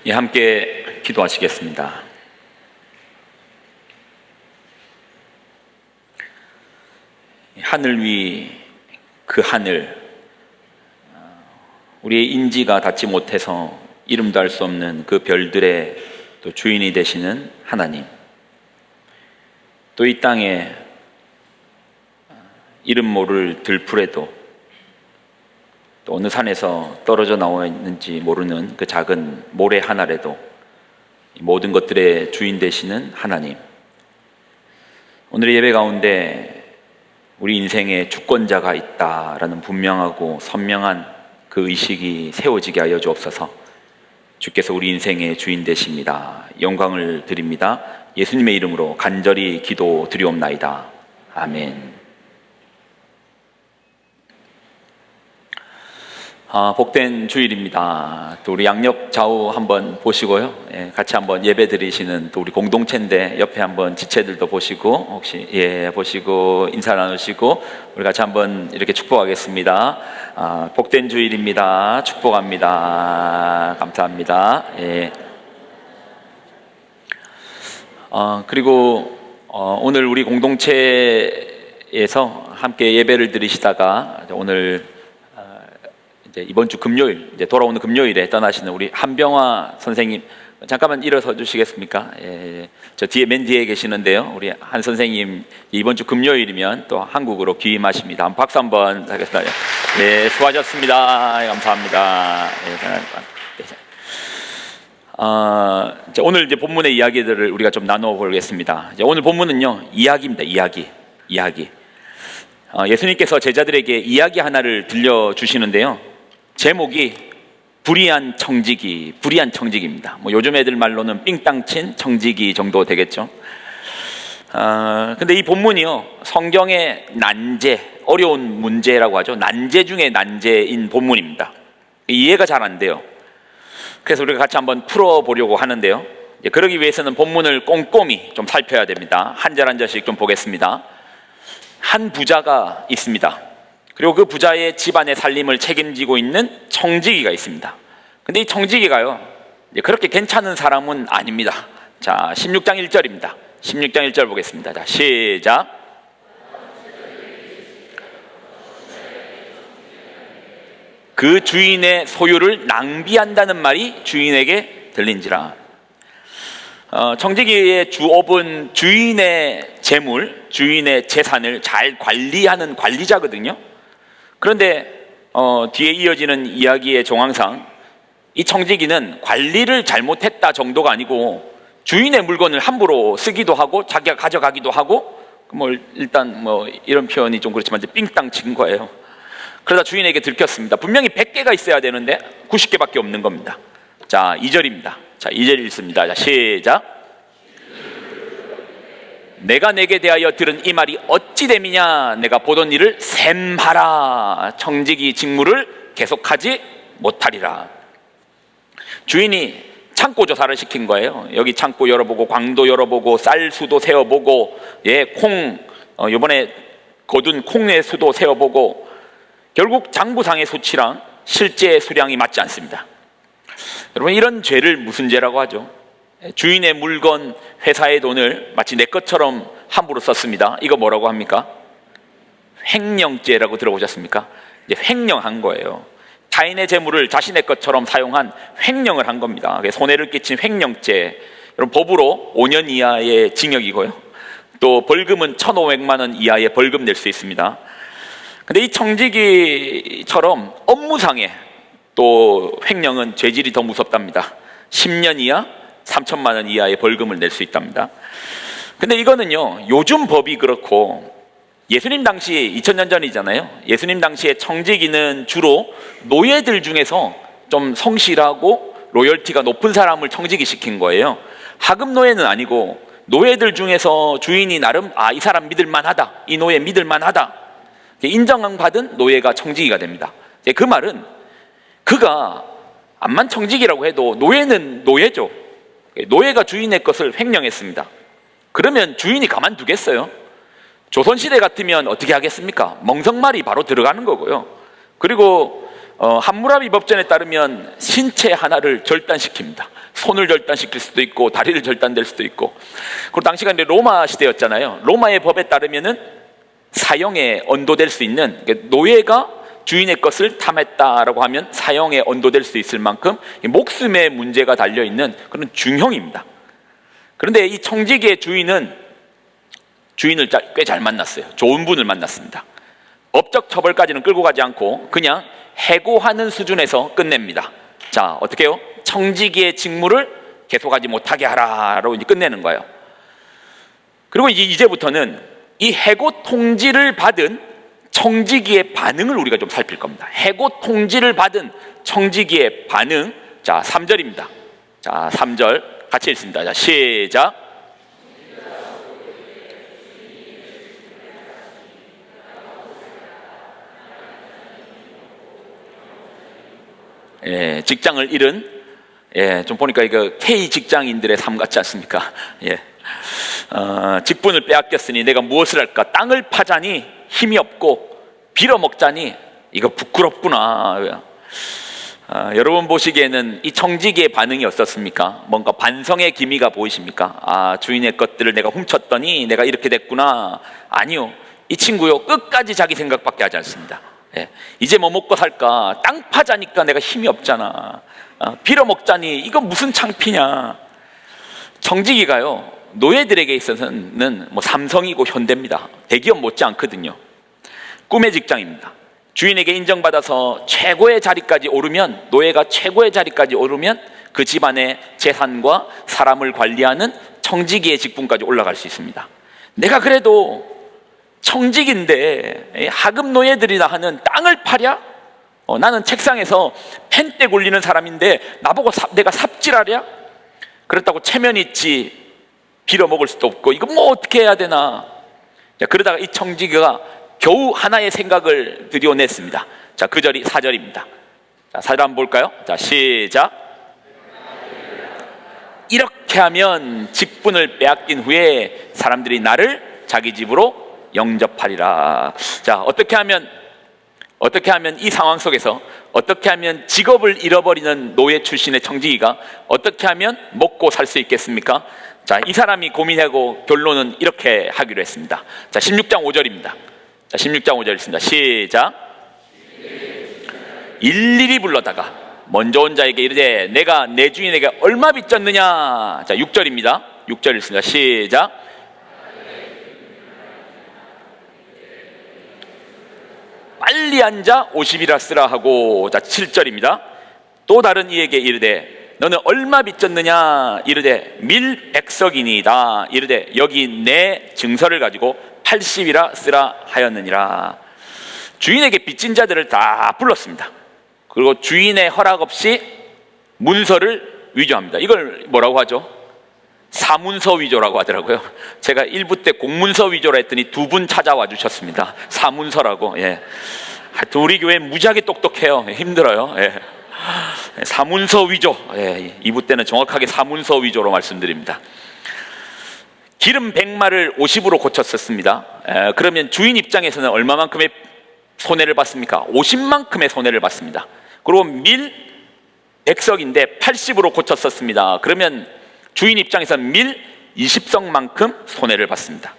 예, 함께 기도하시겠습니다. 하늘 위 그 하늘, 우리의 인지가 닿지 못해서 이름도 알 수 없는 그 별들의 또 주인이 되시는 하나님, 또 이 땅에 이름 모를 들풀에도 또 어느 산에서 떨어져 나와 있는지 모르는 그 작은 모래 하나에도 모든 것들의 주인 되시는 하나님, 오늘의 예배 가운데 우리 인생에 주권자가 있다라는 분명하고 선명한 그 의식이 세워지게 하여 주옵소서. 주께서 우리 인생의 주인 되십니다. 영광을 드립니다. 예수님의 이름으로 간절히 기도 드리옵나이다. 아멘. 복된 주일입니다. 또 우리 양옆 좌우 한번 보시고요. 같이 한번 예배 드리시는 또 우리 공동체인데 옆에 한번 지체들도 보시고 혹시 보시고 인사 나누시고 우리 같이 한번 이렇게 축복하겠습니다. 복된 주일입니다. 축복합니다. 감사합니다. 그리고 오늘 우리 공동체에서 함께 예배를 드리시다가 오늘 이제 이번 주 금요일, 이제 돌아오는 금요일에 떠나시는 우리 한병화 선생님, 잠깐만 일어서 주시겠습니까? 저 뒤에 맨 뒤에 계시는데요. 우리 한 선생님 이번 주 금요일이면 또 한국으로 귀임하십니다. 박수 한번 하겠습니다. 네, 수고하셨습니다. 감사합니다. 오늘 이제 본문의 이야기들을 우리가 좀 나눠 보겠습니다. 오늘 본문은요, 이야기입니다. 이야기. 예수님께서 제자들에게 이야기 하나를 들려주시는데요. 제목이 불의한 청지기입니다. 요즘 애들 말로는 삥땅친 청지기 정도 되겠죠. 근데 이 본문이요, 성경의 난제, 어려운 문제라고 하죠. 난제 중에 난제인 본문입니다. 이해가 잘 안 돼요. 그래서 우리가 같이 한번 풀어보려고 하는데요. 그러기 위해서는 본문을 꼼꼼히 좀 살펴야 됩니다. 한 절 한 절씩 좀 보겠습니다. 한 부자가 있습니다. 그리고 그 부자의 집안의 살림을 책임지고 있는 청지기가 있습니다. 근데 이 청지기가요, 그렇게 괜찮은 사람은 아닙니다. 자, 16장 1절입니다. 16장 1절 보겠습니다. 자, 시작. 그 주인의 소유를 낭비한다는 말이 주인에게 들린지라. 청지기의 주업은 주인의 재물, 주인의 재산을 잘 관리하는 관리자거든요. 그런데 뒤에 이어지는 이야기의 정황상 이 청지기는 관리를 잘못했다 정도가 아니고 주인의 물건을 함부로 쓰기도 하고 자기가 가져가기도 하고 일단 이런 표현이 좀 그렇지만 이제 삥땅 친 거예요. 그러다 주인에게 들켰습니다. 분명히 100개가 있어야 되는데 90개밖에 없는 겁니다. 자, 2절입니다. 자, 2절 읽습니다. 자, 시작. 내가 내게 대하여 들은 이 말이 어찌 됨이냐? 내가 보던 일을 셈하라. 청지기 직무를 계속하지 못하리라. 주인이 창고 조사를 시킨 거예요. 여기 창고 열어보고 광도 열어보고 쌀 수도 세어보고 이번에 거둔 콩의 수도 세어보고 결국 장부상의 수치랑 실제 수량이 맞지 않습니다. 여러분, 이런 죄를 무슨 죄라고 하죠? 주인의 물건, 회사의 돈을 마치 내 것처럼 함부로 썼습니다. 이거 뭐라고 합니까? 횡령죄라고 들어보셨습니까? 이제 횡령한 거예요. 타인의 재물을 자신의 것처럼 사용한 횡령을 한 겁니다. 손해를 끼친 횡령죄. 여러분, 법으로 5년 이하의 징역이고요. 또 벌금은 1,500만 원 이하의 벌금 낼 수 있습니다. 근데 이 청지기처럼 업무상의 또 횡령은 죄질이 더 무섭답니다. 10년 이하 3천만 원 이하의 벌금을 낼 수 있답니다. 근데 이거는요, 요즘 법이 그렇고 예수님 당시 2000년 전이잖아요. 예수님 당시에 청지기는 주로 노예들 중에서 좀 성실하고 로열티가 높은 사람을 청지기 시킨 거예요. 하급 노예는 아니고 노예들 중에서 주인이 나름 이 사람 믿을만하다, 이 노예 믿을만하다 인정받은 노예가 청지기가 됩니다. 그 말은 그가 암만 청지기라고 해도 노예는 노예죠. 노예가 주인의 것을 횡령했습니다. 그러면 주인이 가만두겠어요? 조선시대 같으면 어떻게 하겠습니까? 멍석말이 바로 들어가는 거고요. 그리고 함무라비 법전에 따르면 신체 하나를 절단시킵니다. 손을 절단시킬 수도 있고 다리를 절단될 수도 있고. 그리고 당시가 이제 로마 시대였잖아요. 로마의 법에 따르면은 사형에 언도될 수 있는, 그러니까 노예가 주인의 것을 탐했다라고 하면 사형에 언도될 수 있을 만큼 목숨의 문제가 달려있는 그런 중형입니다. 그런데 이 청지기의 주인을 꽤 잘 만났어요. 좋은 분을 만났습니다. 법적 처벌까지는 끌고 가지 않고 그냥 해고하는 수준에서 끝냅니다. 자, 어떻게 해요? 청지기의 직무를 계속하지 못하게 하라라고 이제 끝내는 거예요. 그리고 이제부터는 이 해고 통지를 받은 청지기의 반응을 우리가 좀 살필 겁니다. 해고 통지를 받은 청지기의 반응. 자, 3절입니다. 자, 3절 같이 읽습니다. 자, 시작. 예, 직장을 잃은, 예, 좀 보니까 이거 K 직장인들의 삶 같지 않습니까? 예, 직분을 빼앗겼으니 내가 무엇을 할까? 땅을 파자니 힘이 없고 빌어먹자니 이거 부끄럽구나. 여러분 보시기에는 이 청지기의 반응이 어떻습니까? 뭔가 반성의 기미가 보이십니까? 아, 주인의 것들을 내가 훔쳤더니 내가 이렇게 됐구나. 아니요, 이 친구요 끝까지 자기 생각밖에 하지 않습니다. 예, 이제 뭐 먹고 살까? 땅 파자니까 내가 힘이 없잖아. 빌어먹자니 이건 무슨 창피냐. 청지기가요 노예들에게 있어서는 뭐 삼성이고 현대입니다. 대기업 못지 않거든요. 꿈의 직장입니다. 주인에게 인정받아서 최고의 자리까지 오르면, 노예가 최고의 자리까지 오르면 그 집안의 재산과 사람을 관리하는 청지기의 직분까지 올라갈 수 있습니다. 내가 그래도 청직인데 하급 노예들이나 하는 땅을 파랴? 나는 책상에서 펜대 굴리는 사람인데 나보고 내가 삽질하랴? 그렇다고 체면 있지 빌어먹을 수도 없고 이거 뭐 어떻게 해야 되나. 자, 그러다가 이 청지기가 겨우 하나의 생각을 드디어냈습니다. 자, 그 절이 4절입니다. 자, 4절 한번 볼까요? 자, 시작. 이렇게 하면 직분을 빼앗긴 후에 사람들이 나를 자기 집으로 영접하리라. 자, 어떻게 하면 이 상황 속에서 어떻게 하면 직업을 잃어버리는 노예 출신의 청지기가 어떻게 하면 먹고 살 수 있겠습니까? 자, 이 사람이 고민하고 결론은 이렇게 하기로 했습니다. 자, 16장 5절입니다. 자, 16장 5절 읽습니다. 시작. 일일이 불러다가 먼저 온 자에게 이르되 내가 내 주인에게 얼마 빚졌느냐. 자, 6절입니다. 6절 읽습니다. 시작. 빨리 앉아 50이라 쓰라 하고. 자, 7절입니다. 또 다른 이에게 이르되 너는 얼마 빚졌느냐. 이르되 밀 100석이니이다. 이르되 여기 내 증서를 가지고 80이라 쓰라 하였느니라. 주인에게 빚진 자들을 다 불렀습니다. 그리고 주인의 허락 없이 문서를 위조합니다. 이걸 뭐라고 하죠? 사문서 위조라고 하더라고요. 제가 1부 때 공문서 위조라 했더니 2분 찾아와 주셨습니다. 사문서라고. 예. 하여튼 우리 교회 무지하게 똑똑해요. 힘들어요. 예. 사문서 위조. 예. 2부 때는 정확하게 사문서 위조로 말씀드립니다. 기름 100마를 50으로 고쳤었습니다. 그러면 주인 입장에서는 얼마만큼의 손해를 봤습니까? 50만큼의 손해를 봤습니다. 그리고 밀 100석인데 80으로 고쳤었습니다. 그러면 주인 입장에서는 밀 20석만큼 손해를 봤습니다.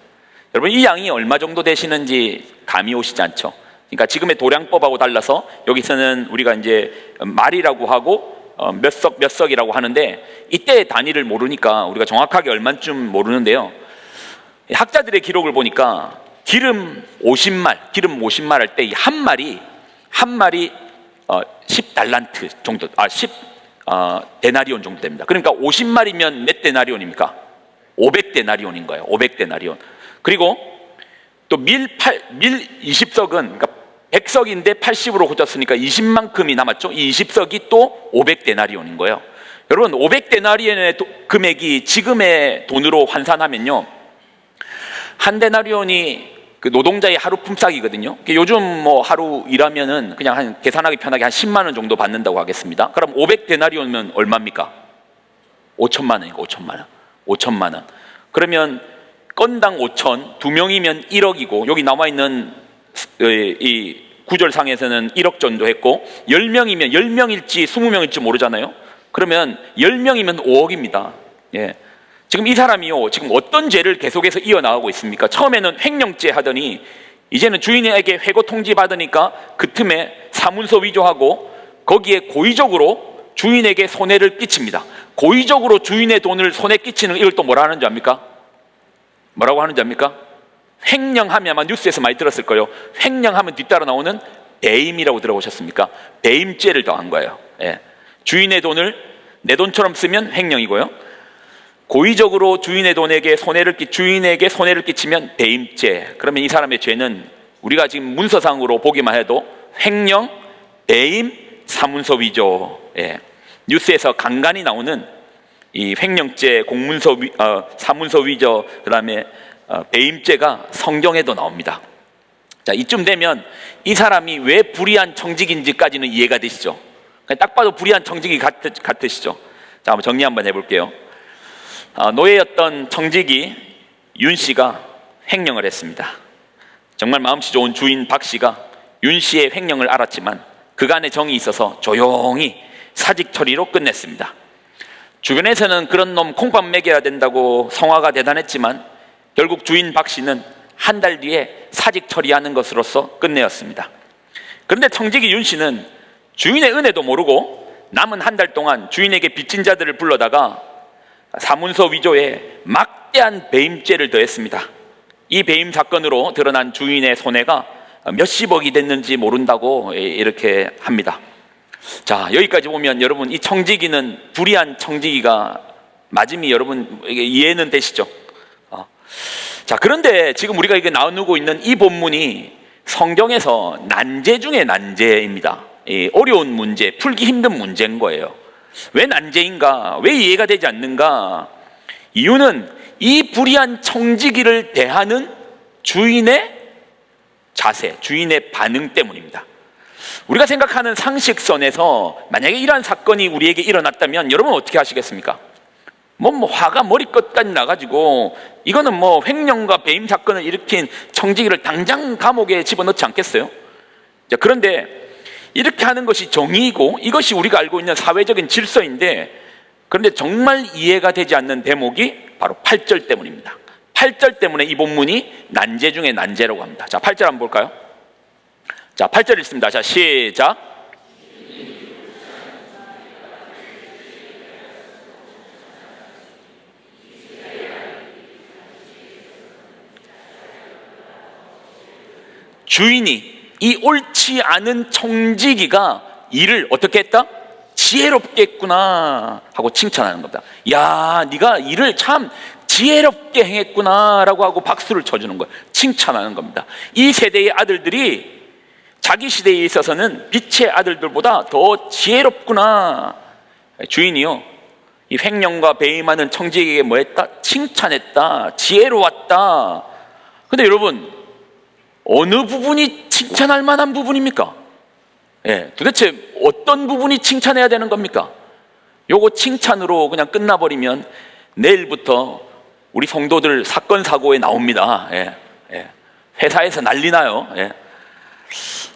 여러분, 이 양이 얼마 정도 되시는지 감이 오시지 않죠? 그러니까 지금의 도량법하고 달라서 여기서는 우리가 이제 말이라고 하고 몇 석이라고 하는데 이때의 단위를 모르니까 우리가 정확하게 얼마쯤 모르는데요. 학자들의 기록을 보니까 기름 50말 할 때 한 말이 10달란트 정도, 10데나리온 정도 됩니다. 그러니까 50말이면 몇 데나리온입니까? 500데나리온인 거예요. 500데나리온. 그리고 또 밀 20석은, 그러니까 100석인데 80으로 고쳤으니까 20만큼이 남았죠. 이 20석이 또 500데나리온인 거예요. 여러분, 500데나리온의 금액이 지금의 돈으로 환산하면요, 한 데나리온이 그 노동자의 하루 품삯이거든요. 요즘 뭐 하루 일하면은 그냥 한 계산하기 편하게 한 10만 원 정도 받는다고 하겠습니다. 그럼 500데나리온이면 얼마입니까? 5천만 원이니까 5천만 원. 그러면 건당 5천, 2명이면 1억이고 여기 나와 있는 이 구절상에서는 1억 정도 했고 10명이면 10명일지 20명일지 모르잖아요. 그러면 10명이면 5억입니다. 예. 지금 이 사람이요, 지금 어떤 죄를 계속해서 이어나가고 있습니까? 처음에는 횡령죄 하더니 이제는 주인에게 회고 통지 받으니까 그 틈에 사문서 위조하고 거기에 고의적으로 주인에게 손해를 끼칩니다. 고의적으로 주인의 돈을 손해 끼치는 이걸 또 뭐라 하는 줄 압니까? 뭐라고 하는 줄 압니까? 횡령하면, 아마 뉴스에서 많이 들었을 거예요. 횡령하면 뒤따라 나오는 배임이라고 들어보셨습니까? 배임죄를 더한 거예요. 예. 주인의 돈을 내 돈처럼 쓰면 횡령이고요, 고의적으로 주인에게 손해를 끼치면 배임죄. 그러면 이 사람의 죄는 우리가 지금 문서상으로 보기만 해도 횡령, 배임, 사문서 위조. 예. 뉴스에서 간간히 나오는 이 횡령죄, 사문서 위조, 그다음에 배임죄가 성경에도 나옵니다. 자, 이쯤 되면 이 사람이 왜 불의한 청직인지까지는 이해가 되시죠? 딱 봐도 불의한 청직이 같으시죠? 자, 한번 정리 한번 해볼게요. 노예였던 청직이 윤 씨가 횡령을 했습니다. 정말 마음씨 좋은 주인 박 씨가 윤 씨의 횡령을 알았지만 그간의 정이 있어서 조용히 사직 처리로 끝냈습니다. 주변에서는 그런 놈 콩밥 먹여야 된다고 성화가 대단했지만 결국 주인 박 씨는 한 달 뒤에 사직 처리하는 것으로서 끝내었습니다. 그런데 청직이 윤 씨는 주인의 은혜도 모르고 남은 한 달 동안 주인에게 빚진 자들을 불러다가 사문서 위조에 막대한 배임죄를 더했습니다. 이 배임 사건으로 드러난 주인의 손해가 몇십억이 됐는지 모른다고 이렇게 합니다. 자, 여기까지 보면 여러분, 이 청지기는 불의한 청지기가 맞음이 여러분 이해는 되시죠? 자, 그런데 지금 우리가 이게 나누고 있는 이 본문이 성경에서 난제 중에 난제입니다. 어려운 문제, 풀기 힘든 문제인 거예요. 왜 난제인가? 왜 이해가 되지 않는가? 이유는 이 불의한 청지기를 대하는 주인의 자세, 주인의 반응 때문입니다. 우리가 생각하는 상식선에서 만약에 이러한 사건이 우리에게 일어났다면 여러분 어떻게 하시겠습니까? 화가 머리끝까지 나가지고 이거는 횡령과 배임 사건을 일으킨 청지기를 당장 감옥에 집어넣지 않겠어요? 자, 그런데 이렇게 하는 것이 정의이고 이것이 우리가 알고 있는 사회적인 질서인데, 그런데 정말 이해가 되지 않는 대목이 바로 8절 때문입니다. 8절 때문에 이 본문이 난제 중에 난제라고 합니다. 자, 8절 한번 볼까요? 자, 8절 읽습니다. 자, 시작. 주인이 이 옳지 않은 청지기가 일을 어떻게 했다? 지혜롭게 했구나 하고 칭찬하는 겁니다. 야, 네가 일을 참 지혜롭게 행했구나 라고 하고 박수를 쳐주는 거예요. 칭찬하는 겁니다. 이 세대의 아들들이 자기 시대에 있어서는 빛의 아들들보다 더 지혜롭구나. 주인이요, 이 횡령과 배임하는 청지기에게 뭐 했다? 칭찬했다. 지혜로웠다. 근데 여러분, 어느 부분이 칭찬할 만한 부분입니까? 예, 도대체 어떤 부분이 칭찬해야 되는 겁니까? 요거 칭찬으로 그냥 끝나버리면 내일부터 우리 성도들 사건 사고에 나옵니다. 회사에서 난리 나요.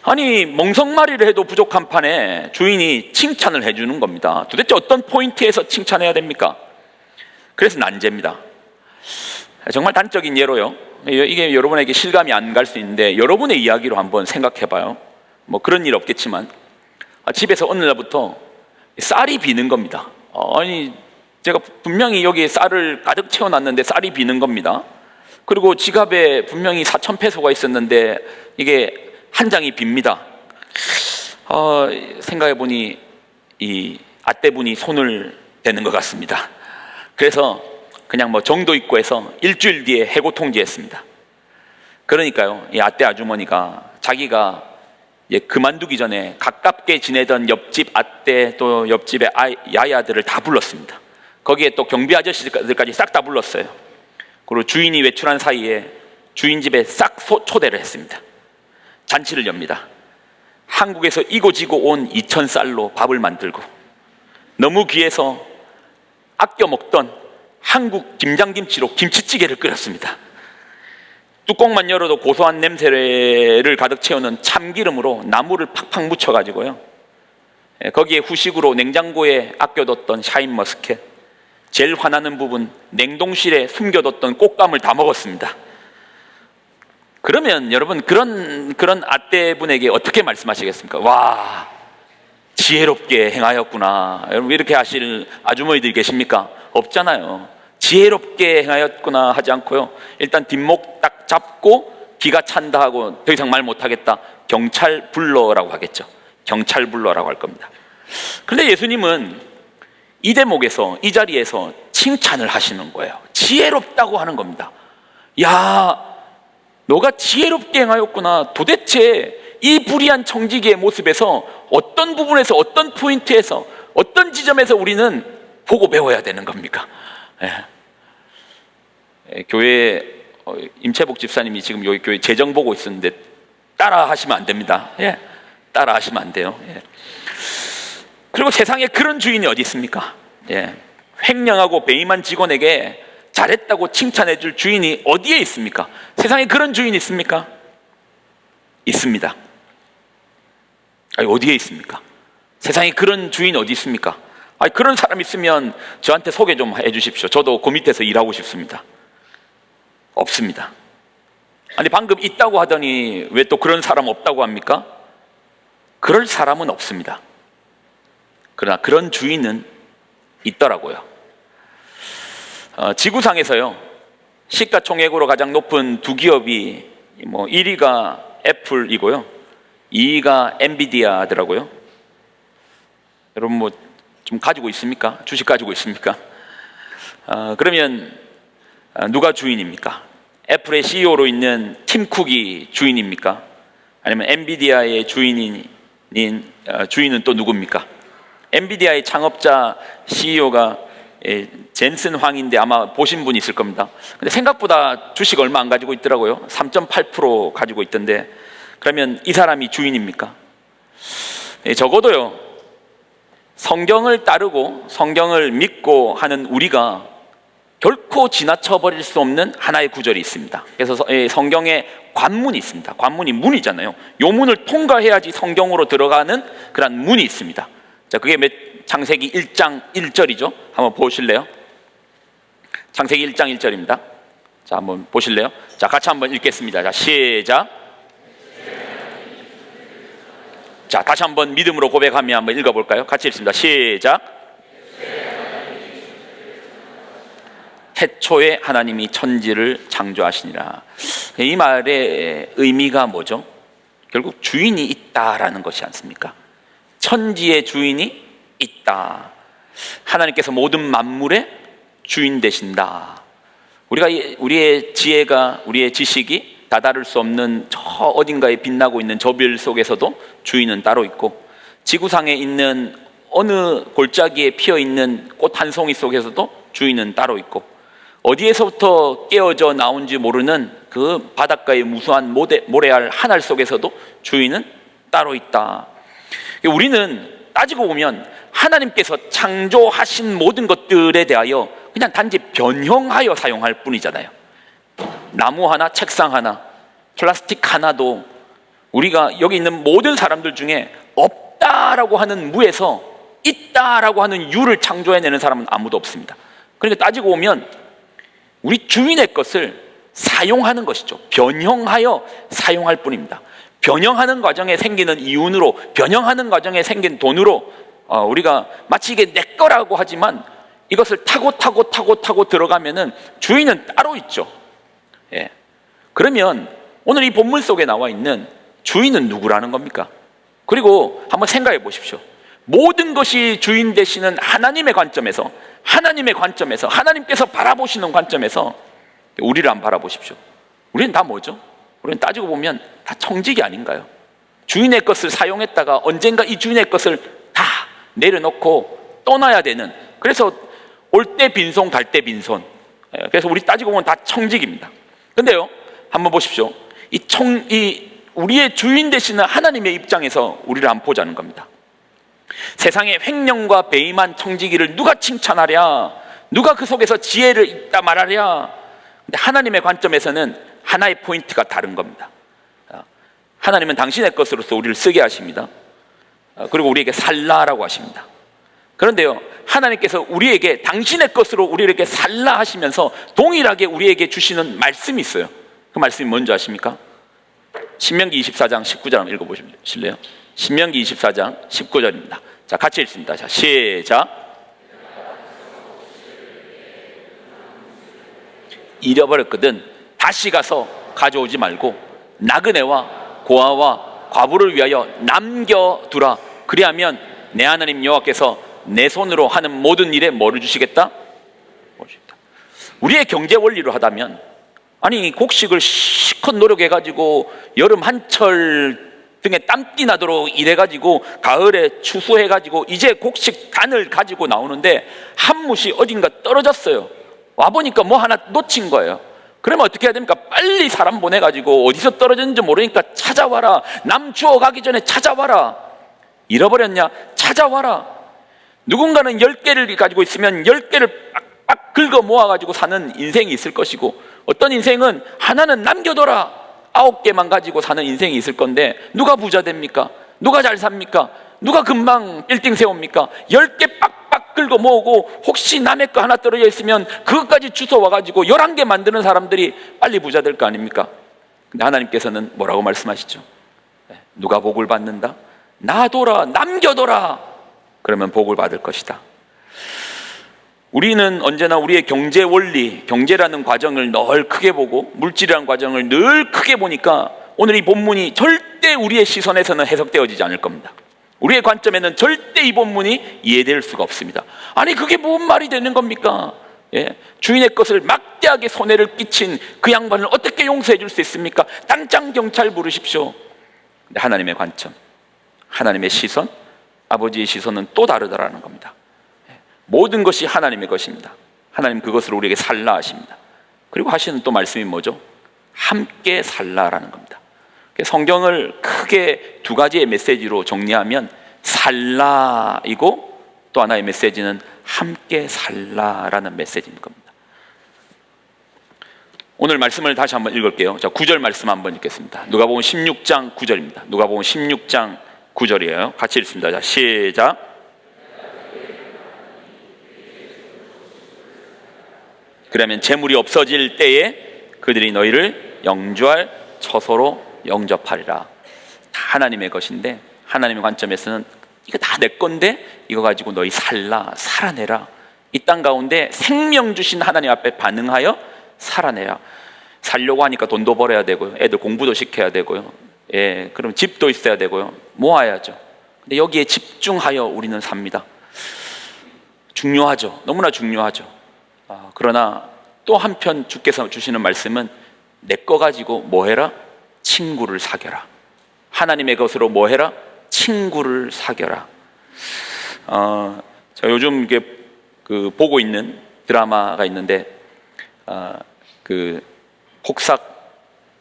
아니, 멍석말이를 해도 부족한 판에 주인이 칭찬을 해주는 겁니다. 도대체 어떤 포인트에서 칭찬해야 됩니까? 그래서 난제입니다. 정말 단적인 예로요, 이게 여러분에게 실감이 안 갈 수 있는데 여러분의 이야기로 한번 생각해봐요. 그런 일 없겠지만 집에서 어느 날부터 쌀이 비는 겁니다. 아니, 제가 분명히 여기에 쌀을 가득 채워놨는데 쌀이 비는 겁니다. 그리고 지갑에 분명히 4,000페소가 있었는데 이게 한 장이 빕니다. 생각해보니 이 아떼분이 손을 대는 것 같습니다. 그래서 그냥 정도 있고 해서 일주일 뒤에 해고 통지했습니다. 그러니까요, 이 아떼 아주머니가 자기가 그만두기 전에 가깝게 지내던 옆집 아떼, 또 옆집의 야야들을 다 불렀습니다. 거기에 또 경비 아저씨들까지 싹 다 불렀어요. 그리고 주인이 외출한 사이에 주인 집에 싹 초대를 했습니다. 잔치를 엽니다. 한국에서 이고지고 온 2,000쌀로 밥을 만들고 너무 귀해서 아껴 먹던 한국 김장김치로 김치찌개를 끓였습니다. 뚜껑만 열어도 고소한 냄새를 가득 채우는 참기름으로 나무를 팍팍 묻혀가지고요, 거기에 후식으로 냉장고에 아껴뒀던 샤인머스켓, 제일 화나는 부분 냉동실에 숨겨뒀던 꽃감을 다 먹었습니다. 그러면 여러분 그런 아떼분에게 어떻게 말씀하시겠습니까? 와, 지혜롭게 행하였구나. 여러분 이렇게 하실 아주머니들 계십니까? 없잖아요. 지혜롭게 행하였구나 하지 않고요, 일단 뒷목 딱 잡고 기가 찬다 하고 더 이상 말 못하겠다, 경찰 불러라고 하겠죠. 경찰 불러라고 할 겁니다. 그런데 예수님은 이 대목에서, 이 자리에서 칭찬을 하시는 거예요. 지혜롭다고 하는 겁니다. 야, 너가 지혜롭게 행하였구나. 도대체 이 불의한 청지기의 모습에서 어떤 부분에서, 어떤 포인트에서, 어떤 지점에서 우리는 보고 배워야 되는 겁니까? 교회 임채복 집사님이 지금 여기 교회 재정 보고 있었는데 따라 하시면 안 됩니다. 따라 하시면 안 돼요. 그리고 세상에 그런 주인이 어디 있습니까? 횡령하고 배임한 직원에게 잘했다고 칭찬해 줄 주인이 어디에 있습니까? 세상에 그런 주인이 있습니까? 있습니다. 아니, 어디에 있습니까? 세상에 그런 주인 어디 있습니까? 아니, 그런 사람 있으면 저한테 소개 좀 해주십시오. 저도 그 밑에서 일하고 싶습니다. 없습니다. 아니, 방금 있다고 하더니 왜 또 그런 사람 없다고 합니까? 그럴 사람은 없습니다. 그러나 그런 주인은 있더라고요. 지구상에서요, 시가총액으로 가장 높은 두 기업이 1위가 애플이고요, 2위가 엔비디아더라고요. 여러분 좀 가지고 있습니까? 주식 가지고 있습니까? 그러면 누가 주인입니까? 애플의 CEO로 있는 팀 쿡이 주인입니까? 아니면 엔비디아의 주인은 또 누굽니까? 엔비디아의 창업자 CEO가 젠슨 황인데 아마 보신 분 있을 겁니다. 근데 생각보다 주식 얼마 안 가지고 있더라고요. 3.8% 가지고 있던데, 그러면 이 사람이 주인입니까? 적어도요, 성경을 따르고 성경을 믿고 하는 우리가 결코 지나쳐 버릴 수 없는 하나의 구절이 있습니다. 그래서 성경에 관문이 있습니다. 관문이 문이잖아요. 요 문을 통과해야지 성경으로 들어가는 그런 문이 있습니다. 자, 그게 창세기 1장 1절이죠. 한번 보실래요? 창세기 1장 1절입니다. 자, 한번 보실래요? 자, 같이 한번 읽겠습니다. 자, 시작. 자, 다시 한번 믿음으로 고백하며 한번 읽어볼까요? 같이 읽습니다. 시작. 태초에 하나님이 천지를 창조하시니라. 이 말의 의미가 뭐죠? 결국 주인이 있다라는 것이 않습니까? 천지의 주인이 있다. 하나님께서 모든 만물의 주인 되신다. 우리의 지혜가, 우리의 지식이 다다를 수 없는 저 어딘가에 빛나고 있는 저 별 속에서도 주인은 따로 있고, 지구상에 있는 어느 골짜기에 피어 있는 꽃 한 송이 속에서도 주인은 따로 있고, 어디에서부터 깨어져 나온지 모르는 그 바닷가의 무수한 모래알 하늘 속에서도 주인은 따로 있다. 우리는 따지고 보면 하나님께서 창조하신 모든 것들에 대하여 그냥 단지 변형하여 사용할 뿐이잖아요. 나무 하나, 책상 하나, 플라스틱 하나도 우리가 여기 있는 모든 사람들 중에 없다라고 하는 무에서 있다라고 하는 유를 창조해내는 사람은 아무도 없습니다. 그러니까 따지고 보면 우리 주인의 것을 사용하는 것이죠. 변형하여 사용할 뿐입니다. 변형하는 과정에 생기는 이윤으로, 변형하는 과정에 생긴 돈으로 우리가 마치 이게 내 거라고 하지만 이것을 타고 들어가면은 주인은 따로 있죠. 그러면 오늘 이 본문 속에 나와 있는 주인은 누구라는 겁니까? 그리고 한번 생각해 보십시오. 모든 것이 주인 되시는 하나님의 관점에서, 하나님께서 바라보시는 관점에서 우리를 한번 바라보십시오. 우리는 다 뭐죠? 우리는 따지고 보면 다 청직이 아닌가요? 주인의 것을 사용했다가 언젠가 이 주인의 것을 다 내려놓고 떠나야 되는, 그래서 올 때 빈손 갈 때 빈손, 그래서 우리 따지고 보면 다 청직입니다. 근데요, 한번 보십시오. 우리의 주인 되시는 하나님의 입장에서 우리를 한번 보자는 겁니다. 세상에 횡령과 배임한 청지기를 누가 칭찬하랴? 누가 그 속에서 지혜를 있다 말하랴? 근데 하나님의 관점에서는 하나의 포인트가 다른 겁니다. 하나님은 당신의 것으로서 우리를 쓰게 하십니다. 그리고 우리에게 살라라고 하십니다. 그런데요, 하나님께서 우리에게 당신의 것으로 우리에게 살라 하시면서 동일하게 우리에게 주시는 말씀이 있어요. 그 말씀이 뭔지 아십니까? 신명기 24장 19절 한번 읽어보실래요? 신명기 24장 19절입니다. 자, 같이 읽습니다. 자, 시작. 잃어버렸거든 다시 가서 가져오지 말고 나그네와 고아와 과부를 위하여 남겨두라. 그리하면 내 하나님 여호와께서 내 손으로 하는 모든 일에 뭐를 주시겠다? 우리의 경제 원리로 하다면, 아니 곡식을 실컷 노력해가지고 여름 한철 등에 땀띠 나도록 일해가지고 가을에 추수해가지고 이제 곡식 단을 가지고 나오는데 한 뭇이 어딘가 떨어졌어요. 와보니까 뭐 하나 놓친 거예요. 그러면 어떻게 해야 됩니까? 빨리 사람 보내가지고 어디서 떨어졌는지 모르니까 찾아와라. 남 주워 가기 전에 찾아와라. 잃어버렸냐? 찾아와라. 누군가는 10개를 가지고 있으면 10개를 빡빡 긁어 모아가지고 사는 인생이 있을 것이고, 어떤 인생은 하나는 남겨둬라 9개만 가지고 사는 인생이 있을 건데, 누가 부자 됩니까? 누가 잘 삽니까? 누가 금방 빌딩 세웁니까? 10개 빡빡 긁어 모으고 혹시 남의 거 하나 떨어져 있으면 그것까지 주워와가지고 11개 만드는 사람들이 빨리 부자 될 거 아닙니까? 근데 하나님께서는 뭐라고 말씀하시죠? 누가 복을 받는다? 놔둬라, 남겨둬라. 그러면 복을 받을 것이다. 우리는 언제나 우리의 경제 원리, 경제라는 과정을 늘 크게 보고 물질이라는 과정을 늘 크게 보니까 오늘 이 본문이 절대 우리의 시선에서는 해석되어지지 않을 겁니다. 우리의 관점에는 절대 이 본문이 이해될 수가 없습니다. 아니 그게 뭔 말이 되는 겁니까? 주인의 것을 막대하게 손해를 끼친 그 양반을 어떻게 용서해 줄 수 있습니까? 당장 경찰 부르십시오. 근데 하나님의 관점, 하나님의 시선, 아버지의 시선은 또 다르다라는 겁니다. 모든 것이 하나님의 것입니다. 하나님 그것을 우리에게 살라 하십니다. 그리고 하시는 또 말씀이 뭐죠? 함께 살라라는 겁니다. 성경을 크게 두 가지의 메시지로 정리하면 살라이고 또 하나의 메시지는 함께 살라라는 메시지인 겁니다. 오늘 말씀을 다시 한번 읽을게요. 자, 9절 말씀 한번 읽겠습니다. 누가복음 16장 9절입니다. 누가복음 16장 9절이에요. 같이 읽습니다. 자, 시작. 그러면 재물이 없어질 때에 그들이 너희를 영주할 처소로 영접하리라. 다 하나님의 것인데 하나님의 관점에서는 이거 다 내 건데 이거 가지고 너희 살아내라. 이 땅 가운데 생명 주신 하나님 앞에 반응하여 살아내라. 살려고 하니까 돈도 벌어야 되고요, 애들 공부도 시켜야 되고요, 그럼 집도 있어야 되고요, 모아야죠. 근데 여기에 집중하여 우리는 삽니다. 중요하죠. 너무나 중요하죠. 그러나 또 한편 주께서 주시는 말씀은 내 거 가지고 뭐 해라? 친구를 사겨라. 하나님의 것으로 뭐 해라? 친구를 사겨라. 제가 요즘 이게 보고 있는 드라마가 있는데 그 폭삭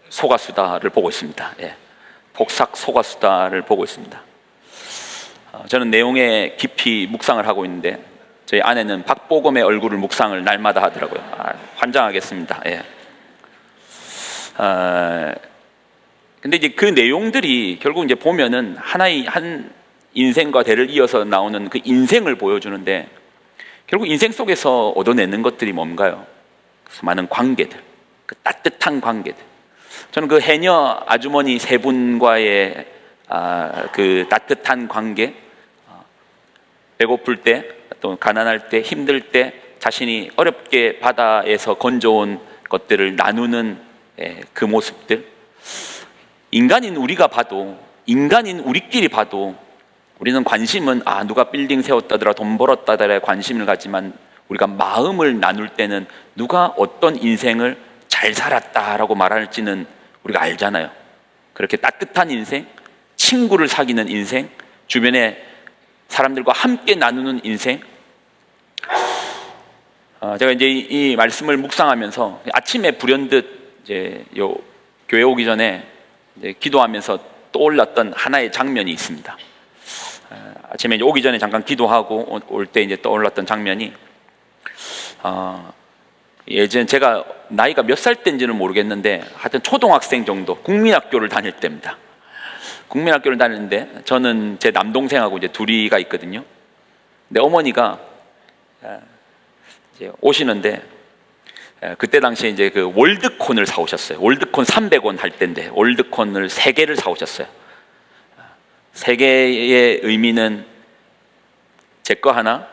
소가수다를 보고 있습니다. 폭삭 소가수다를 보고 있습니다. 저는 내용에 깊이 묵상을 하고 있는데 저희 아내는 박보검의 얼굴을 묵상을 날마다 하더라고요. 환장하겠습니다. 근데 이제 그 내용들이 결국 이제 보면은 한 인생과 대를 이어서 나오는 그 인생을 보여주는데, 결국 인생 속에서 얻어내는 것들이 뭔가요? 많은 관계들, 그 따뜻한 관계들. 저는 그 해녀 아주머니 세 분과의 그 따뜻한 관계, 배고플 때, 또 가난할 때, 힘들 때 자신이 어렵게 바다에서 건져온 것들을 나누는 그 모습들, 인간인 우리가 봐도, 인간인 우리끼리 봐도 우리는 관심은 누가 빌딩 세웠다더라, 돈 벌었다더라 관심을 가지만, 우리가 마음을 나눌 때는 누가 어떤 인생을 잘 살았다라고 말할지는 우리가 알잖아요. 그렇게 따뜻한 인생, 친구를 사귀는 인생, 주변에 사람들과 함께 나누는 인생. 제가 이제 이 말씀을 묵상하면서 아침에 불현듯 이제 교회 오기 전에 이제 기도하면서 떠올랐던 하나의 장면이 있습니다. 아침에 이제 오기 전에 잠깐 기도하고 올 때 이제 떠올랐던 장면이, 예전 제가 나이가 몇 살 때인지는 모르겠는데 하여튼 초등학생 정도 국민학교를 다닐 때입니다. 국민학교를 다니는데 저는 제 남동생하고 이제 둘이가 있거든요. 근데 어머니가 이제 오시는데 그때 당시에 이제 그 월드콘을 사오셨어요. 월드콘 300원 할 때인데 월드콘을 3개를 사오셨어요. 3개의 의미는 제 거 하나,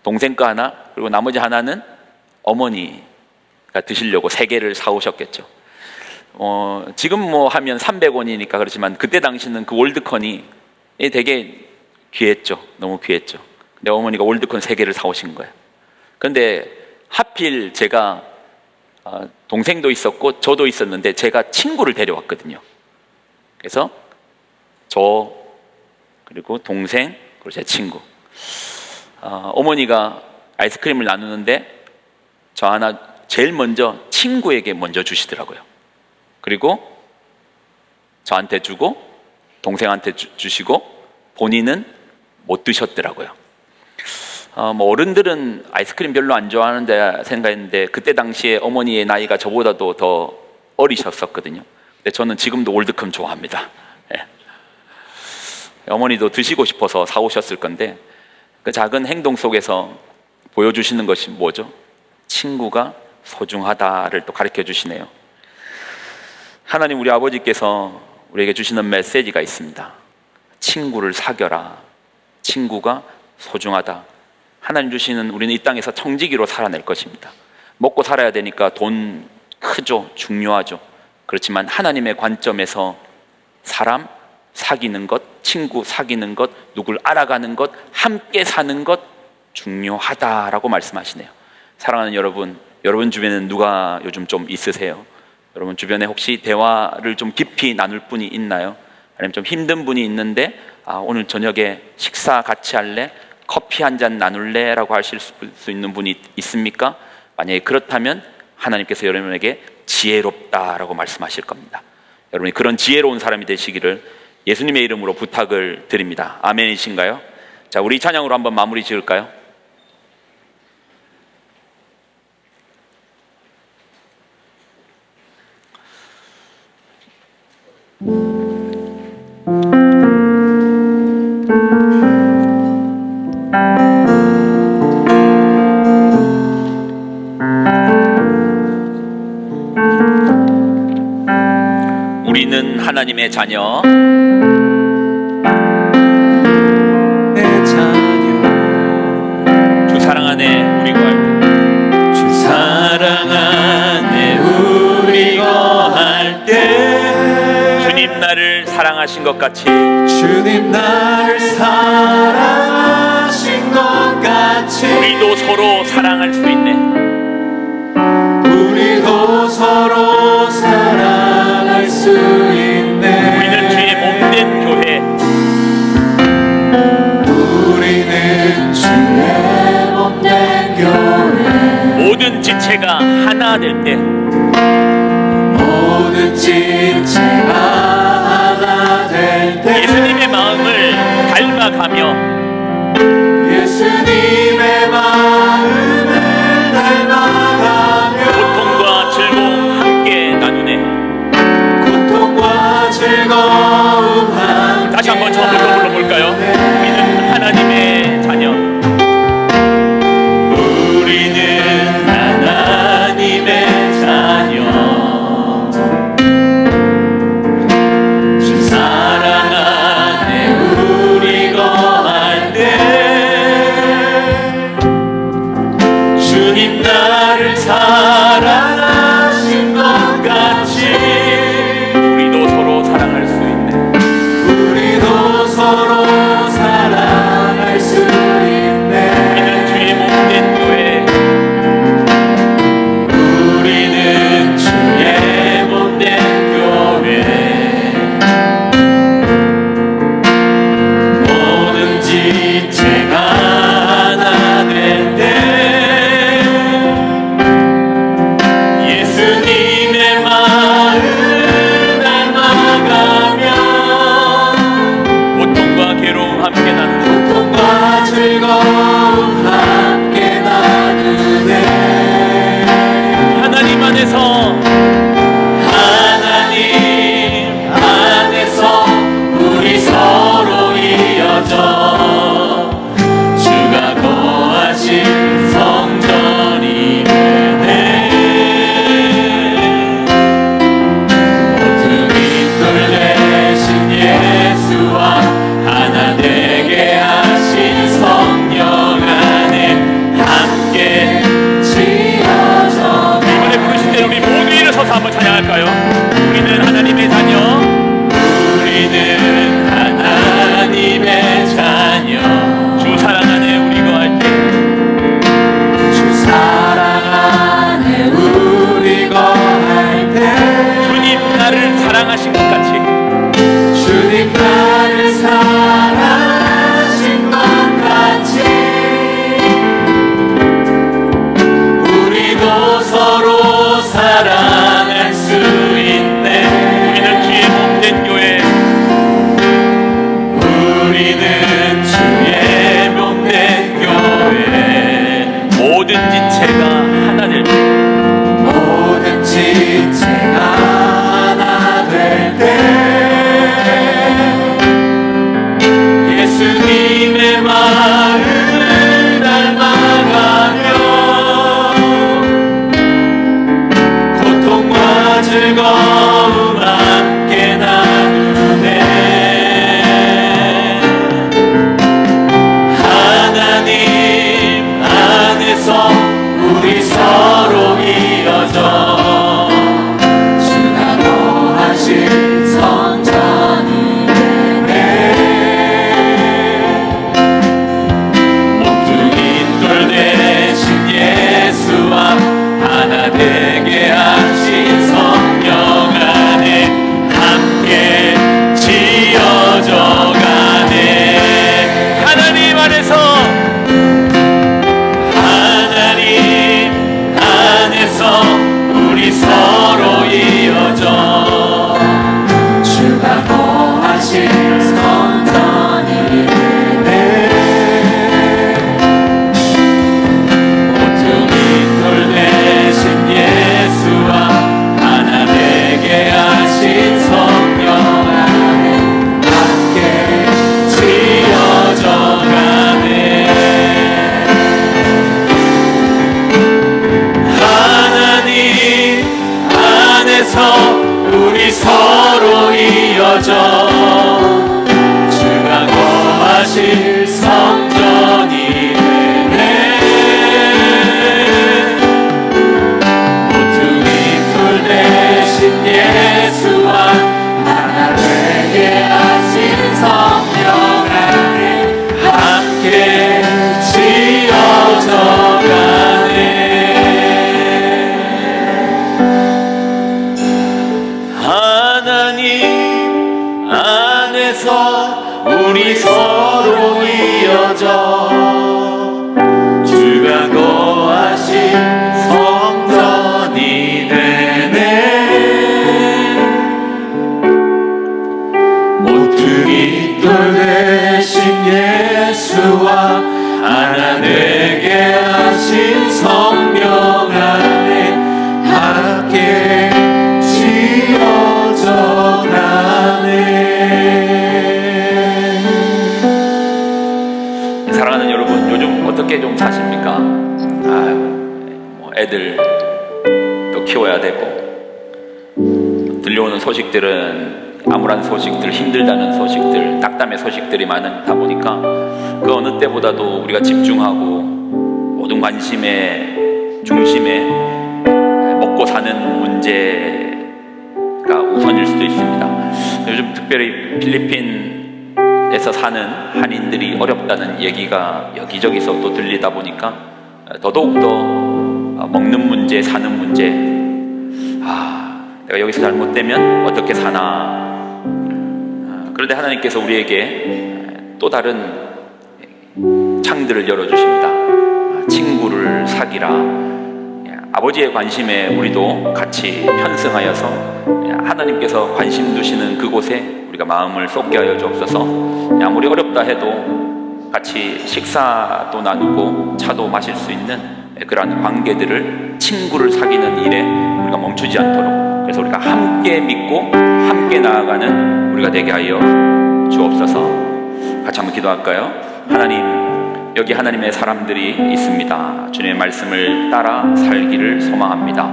동생 거 하나, 그리고 나머지 하나는 어머니가 드시려고 3개를 사오셨겠죠. 지금 뭐 하면 300원이니까 그렇지만 그때 당시는 그 월드콘이 되게 귀했죠. 너무 귀했죠. 근데 어머니가 월드콘 3개를 사오신 거예요. 근데 하필 제가 동생도 있었고 저도 있었는데 제가 친구를 데려왔거든요. 그래서 저 그리고 동생 그리고 제 친구, 어머니가 아이스크림을 나누는데 저 하나 제일 먼저 친구에게 먼저 주시더라고요. 그리고 저한테 주고 동생한테 주시고 본인은 못 드셨더라고요. 뭐 어른들은 아이스크림 별로 안 좋아하는데 생각했는데 그때 당시에 어머니의 나이가 저보다도 더 어리셨었거든요. 근데 저는 지금도 월드컵 좋아합니다. 네. 어머니도 드시고 싶어서 사오셨을 건데 그 작은 행동 속에서 보여주시는 것이 뭐죠? 친구가 소중하다를 또 가르쳐 주시네요. 하나님 우리 아버지께서 우리에게 주시는 메시지가 있습니다. 친구를 사겨라. 친구가 소중하다. 하나님 주시는 우리는 이 땅에서 청지기로 살아낼 것입니다. 먹고 살아야 되니까 돈 크죠. 중요하죠. 그렇지만 하나님의 관점에서 사람 사귀는 것, 친구 사귀는 것, 누굴 알아가는 것, 함께 사는 것 중요하다라고 말씀하시네요. 사랑하는 여러분, 여러분 주변에는 누가 요즘 좀 있으세요? 여러분 주변에 혹시 대화를 좀 깊이 나눌 분이 있나요? 아니면 좀 힘든 분이 있는데 오늘 저녁에 식사 같이 할래? 커피 한 잔 나눌래? 라고 하실 수 있는 분이 있습니까? 만약에 그렇다면 하나님께서 여러분에게 지혜롭다라고 말씀하실 겁니다. 여러분이 그런 지혜로운 사람이 되시기를 예수님의 이름으로 부탁을 드립니다. 아멘이신가요? 자, 우리 찬양으로 한번 마무리 지을까요? 우리는 하나님의 자녀. 주 사랑 안에 우리 거할 때, 주 사랑 안에 우리 거할 때, 주님 나를 사랑하신 것 같이, 주님 나를 사랑하신 것 같이, 우리도 서로 사랑할 수 있네. 우리도 서로 사랑할 수 있네. 우리는 주의 몸된 교회, 우리는 주의 몸된 교회, 모든 지체가 하나 될 때, 모든 지체가 하나 될 때, 예수님의 마음을 닮아가며, 예수님의 마음을 닮아가며, 고통과 즐거움 함께 나누네. 고통과 즐거움 함께. 다시 한번 처음부터 불러볼까요? 우리는 하나님의 자녀. 우리는 하나님의 자녀. 주 사랑 안에 우리 거할 때, 주님 나를 사랑하신 것 같이, 우리도 서로 사랑할 수 있네. 우리도 같이 주님 나를 사랑하신 것 같이 우리도 서로 사랑할 수 있네. 우리는 주의 몸된 교회, 우리는 주의 몸된 교회. 모든 지체가 하나 될 때, 모든 지체가 하나 될 때 예수님의 마음을 닮아가며 고통과 즐거움 함께 나누네. 하나님 안에서 우리 서로 이어져 주가 거하신 성전이 되네. 몸뚱이 돌 대신 예수와 하나 되게 하신 성령 안에 함께 지어져 가네. 하나님 안에서 하나님 안에서 우리 서로 이어져 주가 거하신 성전이 되네. 모퉁이 돌 대신 예수와 하나 되게 하신 성령 안에 함께 지어져 가네. 하나님 안에서 우리 서로 이어져 주가 거하실 성전이 되네. 모퉁이 돌 대신 예수와 하나 되게 하신 성령 안에 함께 지어져 가네. 하나님 안에서 우리 서로 이어져 주가 거하신 성전이 되네. 모퉁이 돌 대신 예수와 하나 되게 하신 성령 안에 함께 지어져 가네. 사랑하는 여러분, 요즘 어떻게 좀 사십니까? 뭐 애들 또 키워야 되고, 들려오는 소식들은 암울한 소식들, 힘들다는 소식들, 낙담의 소식들이 많다 보니까 그 어느 때보다도 우리가 집중하고 모든 관심의 중심에 먹고 사는 문제가 우선일 수도 있습니다. 요즘 특별히 필리핀에서 사는 한인들이 어렵다는 얘기가 여기저기서 또 들리다 보니까 더더욱더 먹는 문제, 사는 문제, 내가 여기서 잘못되면 어떻게 사나. 그런데 하나님께서 우리에게 또 다른 창들을 열어주십니다. 친구를 사귀라. 아버지의 관심에 우리도 같이 편승하여서 하나님께서 관심 두시는 그곳에 우리가 마음을 쏟게 하여 주옵소서. 아무리 어렵다 해도 같이 식사도 나누고 차도 마실 수 있는 그러한 관계들을, 친구를 사귀는 일에 우리가 멈추지 않도록, 그래서 우리가 함께 믿고 함께 나아가는 우리가 되게 하여 주옵소서. 같이 한번 기도할까요? 하나님, 여기 하나님의 사람들이 있습니다. 주님의 말씀을 따라 살기를 소망합니다.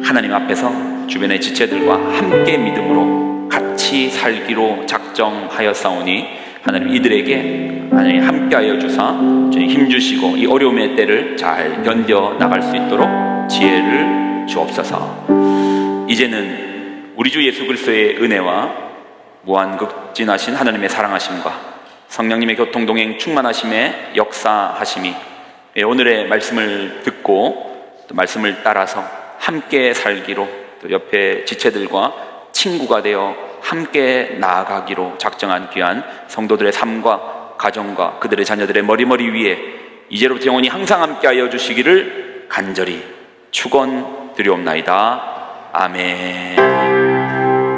하나님 앞에서 주변의 지체들과 함께 믿음으로 같이 살기로 작정하였사오니 하나님 이들에게 하나님 함께하여 주사 주님 힘주시고 이 어려움의 때를 잘 견뎌 나갈 수 있도록 지혜를 주옵소서. 이제는 우리 주 예수 그리스도의 은혜와 무한극진하신 하나님의 사랑하심과 성령님의 교통동행 충만하심의 역사하심이 오늘의 말씀을 듣고 또 말씀을 따라서 함께 살기로, 또 옆에 지체들과 친구가 되어 함께 나아가기로 작정한 귀한 성도들의 삶과 가정과 그들의 자녀들의 머리머리 위에 이제로부터 영원히 항상 함께하여 주시기를 간절히 축원드리옵나이다. 아멘.